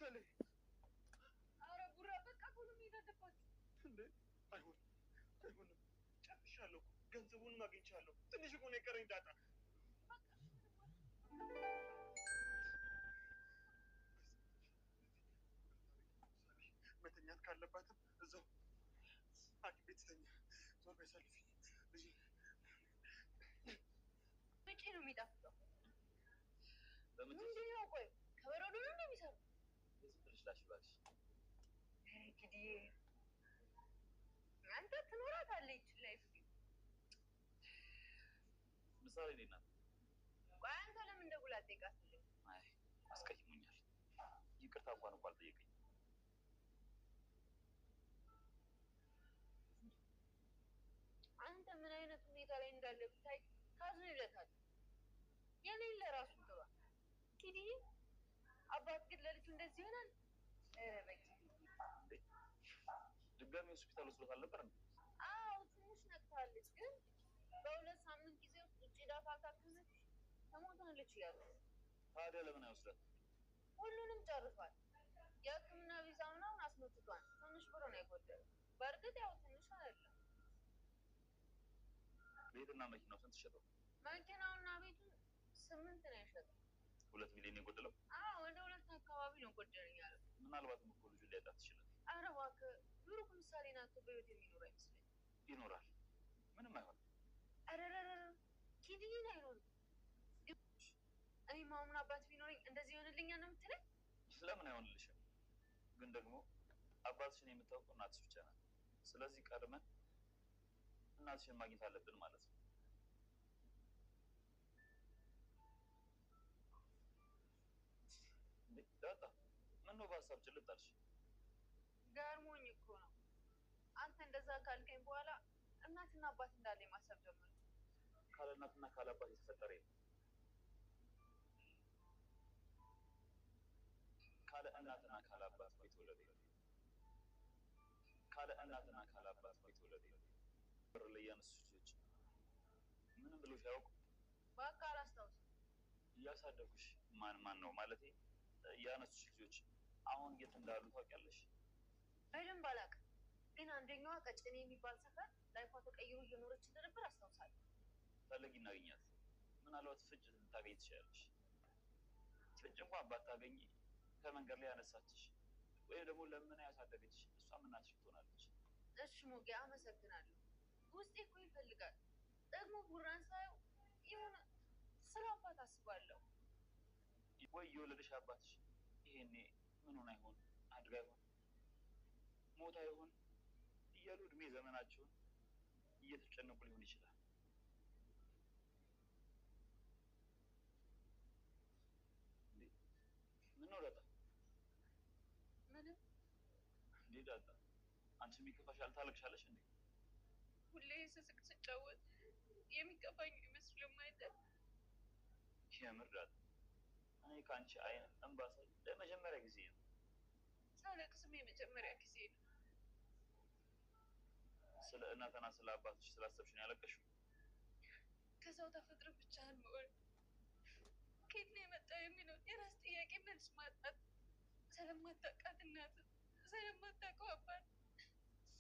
ሰሌ አረ ቡራ በቃ ሁሉ ይደደባችሁ እንዴ አይሆንም ጨርሻለሁ ገንዘቡን አግኝቻለሁ ትንሽ እኮ ነው የቀረኝ ዳጣ መተኛት ካለባትም እዛው ሐኪም ቤት ተኛ ዞር በሰልፊ ልጅ መቼ ነው የሚጣፍጠው ምንድን ነው ቆይ ከበረዶ ነው የሚሰራው ዝም ብለሽ ላሽባሽ እንግዲህ አንተ ትኖራታለህ ላይፍ ምሳሌ ነና ቆይ አንተ ለምን እንደጉላ ጠይቃትልኝ አይ አስቀይሙኛል ይቅርታ እንኳን ጠየቀኝ አንተ ምን አይነት ሁኔታ ላይ እንዳለ ብታይ ታዝንለታል የሌለ ራሱ ተባ እንግዲህ አባት ግን ለልጁ እንደዚህ ይሆናል ረበቂ ድጋሚ ሆስፒታል ወስዶታል ነበር እንዴ አዎ ትንሽ ነቅታለች ግን በሁለት ሳምንት ጊዜ ውስጥ ውጭ ዳታ ታክመች ተሞታለች እያሉ ታዲያ ለምን አይወስዳት ሁሉንም ጨርሷል የህክምና ቪዛ ምናምን አስመጥቷል ትንሽ ብር ነው የጎደለው በእርግጥ ያው ትንሽ አይደለም ቤትና መኪናው ስንት ሸጠው መኪናውና ቤቱን 8 ነው የሸጠው 2 ሚሊዮን የጎደለው ወደ 2 አካባቢ ነው ጎደለኝ ያለው ምናልባትም እኮ ልጁ ሊያጣት ይችላል ኧረ እባክህ ብሩክ ምሳሌ ናት በህይወት የሚኖር አይመስለኝም ይኖራል ምንም አይሆንም ኧረ ኪድዬን አይኖርም እኔ ማሙን አባት ቢኖረኝ እንደዚህ ይሆንልኛል ነው የምትለኝ ስለምን አይሆንልሽም ግን ደግሞ አባትሽን የምታውቀው እናትሽ ብቻ ናት ስለዚህ ቀድመን እናትሽን ማግኘት አለብን ማለት ነው ዳጣ ምነው በሀሳብ ጭልጥ አልሽ ገርሞኝ እኮ ነው አንተ እንደዛ ካልከኝ በኋላ እናትና አባት እንዳለ ማሰብ ጀመርኩ ካለ እናትና ካለ አባት የተፈጠረ የለም ካለ እናትና ካለ አባት የተወለደ ካለ እናትና ካለ አባት የተወለደ ብር ላይ ያነሱ ልጆች ምንም ብሎሽ አያውቁ በቃ አላስታውስም እያሳደጉሽ ማን ነው ማለቴ ያነሱሽ ልጆች አሁን የት እንዳሉ ታውቂያለሽ በደንብ አላውቅም ግን አንደኛዋ ቀጭኔ የሚባል ሰፈር ላይፏ ተቀይሮ እየኖረች እንደነበር አስታውሳለሁ ፈለጊ እናገኛት ምናልባት ፍጭ ልታገኝ ትችላለሽ ፍጭ እንኳን ባታገኝ ከመንገድ ላይ ያነሳችሽ ወይ ደግሞ ለምን ያሳደገችሽ እሷም እናትሽ ትሆናለች እሺ ሞጌ አመሰግናለሁ ውስጤ እኮ ይፈልጋል ደግሞ ቡራን ሳየው የሆነ ስለ አባት አስባለሁ ወይ የወለደሽ አባትሽ ይሄኔ ምን ሆነ አይሆን አድጋ ይሆን ሞታ ይሆን እያሉ እድሜ ዘመናቸውን እየተጨነቁ ሊሆን ይችላል ምን ወጣ ምንም እንዴ ዳጣ አንቺ የሚከፋሻል ታለቅሻለሽ እንዴ ሁሌ ስስቅ ስጫወት የሚከፋኝ ይመስልም አይደል የምር ዳጣ እኔ ከአንቺ አይን እንባ ሳይ ለመጀመሪያ ጊዜ ነው ሳለቅስም የመጀመሪያ ጊዜ ነው ስለ እናትና ስለ አባትሽ ስላሰብሽ ነው ያለቀሽው ከሰው ተፈጥሮ ብቻህን መሆን ከየት ነው የመጣው የሚለው የራስ ጥያቄ መልስ ማጣት ስለማታውቃት እናት ስለማታውቀው አባት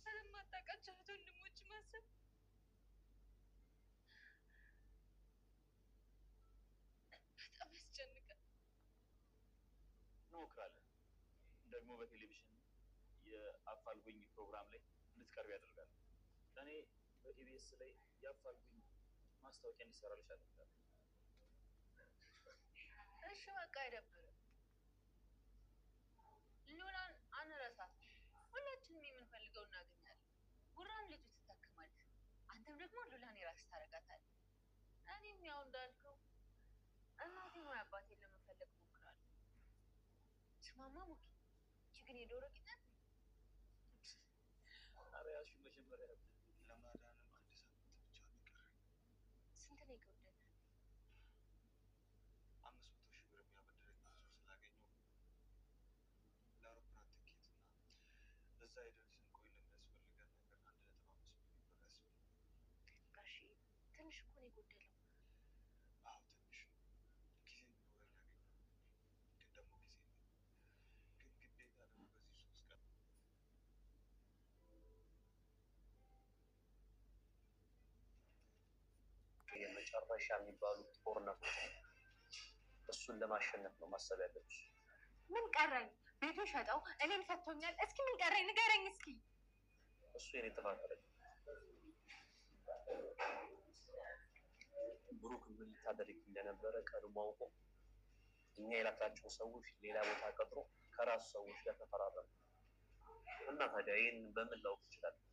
ስለማታውቃቸው እህት ወንድሞች ማሰብ በጣም ያስጨንቃል እንሞክራለን ደግሞ በቴሌቪዥን የአፋልጉኝ ፕሮግራም ላይ እንድትቀርብ ያደርጋል እኔ በኢቢኤስ ላይ የአፋልጉኝ ማስታወቂያ እንዲሰራልሽ አደርጋለሁ እሺ በቃ አይደብርም ሉላን አንረሳት ሁላችንም የምንፈልገው እናገኛለን ቡራን ልጁ ትታከማለች አንተም ደግሞ ሉላን የራስህ ታደርጋታለህ እኔም ያው እንዳልከው እናቴን ወይ አባቴን ለመፈለግ እሞክራለሁ ስማማ ሞኪ ይቺ ግን የዶሮ ቂጥ ናት ኧረ ያልሽው መጀመሪያ ለማዳንም 1 ሳምንት ብቻ ነው የቀረኝ ስንት ነው የጎደለ 500 ሺህ ብር የሚያበድረኝ ሰው ስላገኘሁ ለአውሮፕላን ትኬት እና እዛ ሄደን ስንቆይ ለሚያስፈልገን ነገር 1.5 ሚሊዮን ብር ያስፈልጋል ጋሺ ትንሽ እኮ ነው የጎደለው አዎ ትንሽ ጊዜ ቢኖረን ያገኘው ግን ደግሞ ጊዜ ነው ግን የመጨረሻ የሚባሉት ጦርነቶች እሱን ለማሸነፍ ነው ማሰብ ያለብሽ። ምን ቀረኝ? ቤቱን ሸጠው እኔም ሰጥቶኛል። እስኪ ምን ቀረኝ ንገረኝ እስኪ። እሱ የኔ ጥፋት አይደለም። ብሩክ ምን ልታደርግ እንደነበረ ቀድሞ አውቆ እኛ የላካቸው ሰዎች ሌላ ቦታ ቀጥሮ ከራሱ ሰዎች ጋር ተፈራረሙ እና ታዲያ ይህን በምን ላውቅ እችላለሁ?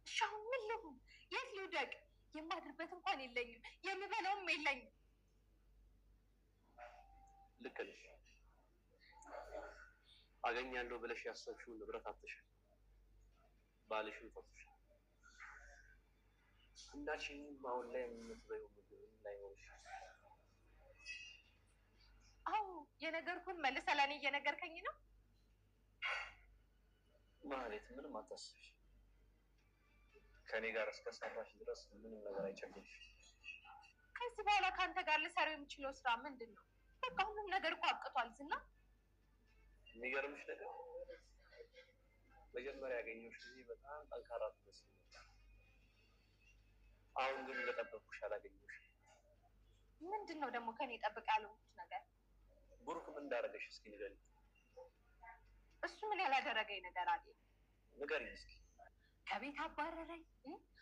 እሺ አሁን ምን ልሁን? የት ልውደቅ? የማድርበት እንኳን የለኝም፣ የምበላውም የለኝም። ልክ ነሽ። አገኛለሁ ብለሽ ያሰብሽውን ንብረት አጥተሻል። ባልሽን ፈትሻል። እናትሽንም አሁን ላይ የምትበይው ምግብ ላይኖርሽ። አዎ የነገርኩህን መልሰህ ለእኔ እየነገርከኝ ነው ማለት። ምንም አታስብሽ። ከኔ ጋር እስከሰራሽ ድረስ ምንም ነገር አይቸግርሽ። ከዚህ በኋላ ከአንተ ጋር ልሰራው የምችለው ስራ ምንድን ነው? በቃ ሁሉም ነገር እኮ አብቅቷል። ዝና፣ የሚገርምሽ ነገር መጀመሪያ ያገኘሁሽ ጊዜ በጣም ጠንካራ ትመስል ነበር። አሁን ግን እንደጠበቅኩሽ አላገኘሁሽም። ምንድን ነው ደግሞ ከኔ ጠብቅ ያለሁት ነገር? ብሩክ ምን እንዳደረገሽ እስኪ ንገሪኝ። እሱ ምን ያላደረገኝ ነገር አለ? ንገሪኝ እስኪ። ከቤት አባረረኝ፣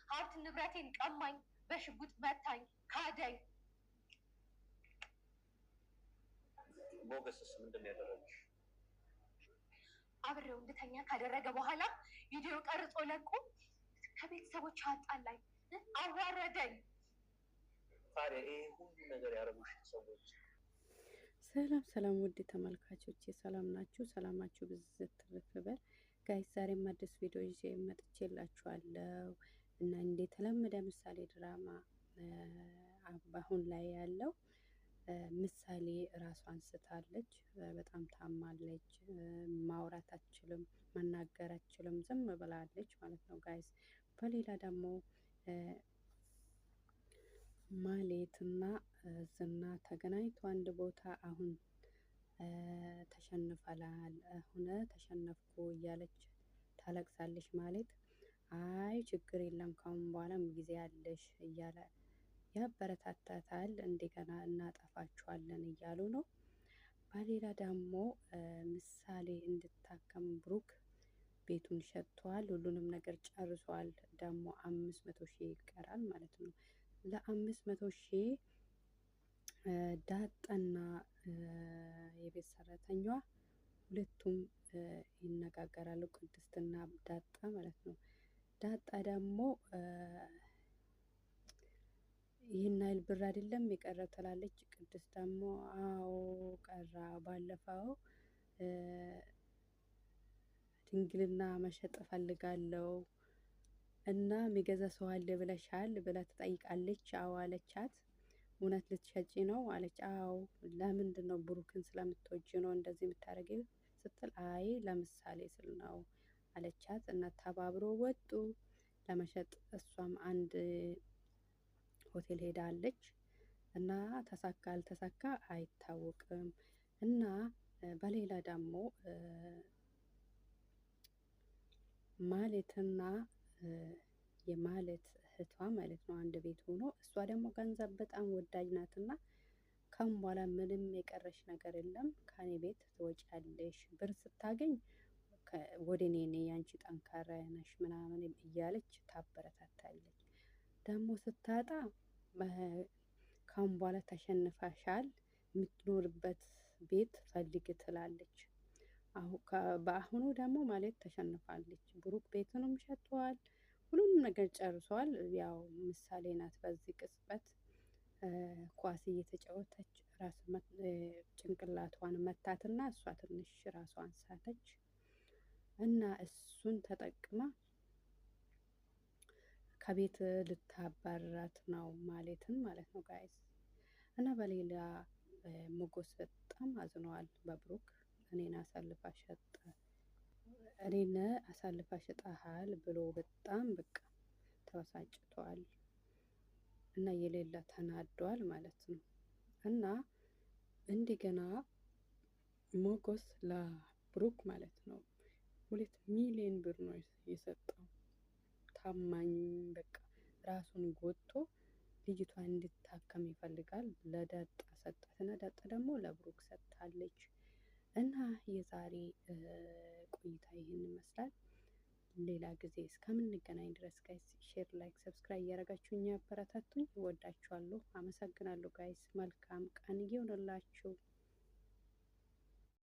ሀብት ንብረቴን ቀማኝ፣ በሽጉጥ መታኝ፣ ካደኝ። ሞገስስ ምንድን ነው ያደረገሽ? አብሬው እንድተኛ ካደረገ በኋላ ቪዲዮ ቀርጾ ለቁ ከቤተሰቦች አጣላኝ፣ አዋረደኝ። ታዲያ ይሄ ሁሉ ነገር ያደረጉሽ ሰዎች? ሰላም ሰላም፣ ውድ ተመልካቾች ሰላም ናችሁ? ሰላማችሁ ብዝት ትርፍ በል ጋይስ። ዛሬም አዲስ ቪዲዮ ይዤ መጥቼላችኋለሁ እና እንደተለመደ ምሳሌ ድራማ አሁን ላይ ያለው ምሳሌ ራሷን ስታለች። በጣም ታማለች። ማውራት አትችልም፣ መናገር አትችልም፣ ዝም ብላለች ማለት ነው ጋይስ። በሌላ ደግሞ ማሌትና ዝና ተገናኝቶ አንድ ቦታ አሁን ተሸንፈላል፣ አሁን ተሸነፍኩ እያለች ታለቅሳለች ማለት። አይ ችግር የለም ካሁን በኋላም ጊዜ አለሽ እያለ ያበረታታታል። እንደገና እናጠፋችኋለን እያሉ ነው። በሌላ ደግሞ ምሳሌ እንድታከም ብሩክ ቤቱን ሸጥቷል፣ ሁሉንም ነገር ጨርሷል። ደግሞ 500,000 ይቀራል ማለት ነው። ለ500,000 ዳጣና የቤት ሰራተኛዋ ሁለቱም ይነጋገራሉ። ቅድስትና ዳጣ ማለት ነው። ዳጣ ደግሞ ይህን ያህል ብር አይደለም የቀረ ትላለች። ቅድስት ደግሞ አዎ ቀራ፣ ባለፈው ድንግልና መሸጥ እፈልጋለሁ እና የሚገዛ ሰው አለ ብለሻል ብላ ትጠይቃለች። አዎ አለቻት። እውነት ልትሸጪ ነው አለች። አዎ ለምንድን ነው? ብሩክን ስለምትወጂ ነው እንደዚህ የምታደርጊው ስትል፣ አይ ለምሳሌ ስል ነው አለቻት። እና ተባብሮ ወጡ ለመሸጥ። እሷም አንድ ሆቴል ሄዳለች እና ተሳካ አልተሳካ አይታወቅም። እና በሌላ ደግሞ ማለትና የማለት እህቷ ማለት ነው አንድ ቤት ሆኖ፣ እሷ ደግሞ ገንዘብ በጣም ወዳጅ ናትና ከም በኋላ ምንም የቀረሽ ነገር የለም ከኔ ቤት ትወጫለሽ፣ ብር ስታገኝ ወደ እኔ ነይ፣ ያንቺ ጠንካራ ነሽ ምናምን እያለች ታበረታታለች። ደግሞ ስታጣ ከም በኋላ ተሸንፈሻል፣ የምትኖርበት ቤት ፈልግ ትላለች። በአሁኑ ደግሞ ማለት ተሸንፋለች። ብሩክ ቤቱንም ሸጠዋል፣ ሁሉንም ነገር ጨርሷል። ያው ምሳሌ ናት በዚህ ቅጽበት ኳስ እየተጫወተች ራስ ጭንቅላቷን መታትና እሷ ትንሽ ራሷን ሳተች እና እሱን ተጠቅማ ከቤት ልታባራት ነው ማለትን ማለት ነው ጋይስ። እና በሌላ ሞገስ በጣም አዝነዋል በብሩክ። እኔን አሳልፋ ሸጠሃል ብሎ በጣም በቃ ተበሳጭቷል እና የሌላ ተናዷል ማለት ነው። እና እንደገና ሞገስ ለብሩክ ማለት ነው 2 ሚሊዮን ብር ነው የሰጠው። ታማኝ በቃ ራሱን ጎቶ ልጅቷን እንድታከም ይፈልጋል። ለዳጣ ሰጣትና ዳጣ ደግሞ ለብሩክ ሰጥታለች። እና የዛሬ ቆይታ ይህን ይመስላል። ሌላ ጊዜ እስከምንገናኝ ድረስ ጋይስ ሼር፣ ላይክ፣ ሰብስክራይብ እያደረጋችሁኝ ያበረታቱኝ። እወዳችኋለሁ። አመሰግናለሁ ጋይስ። መልካም ቀን ይሁንላችሁ።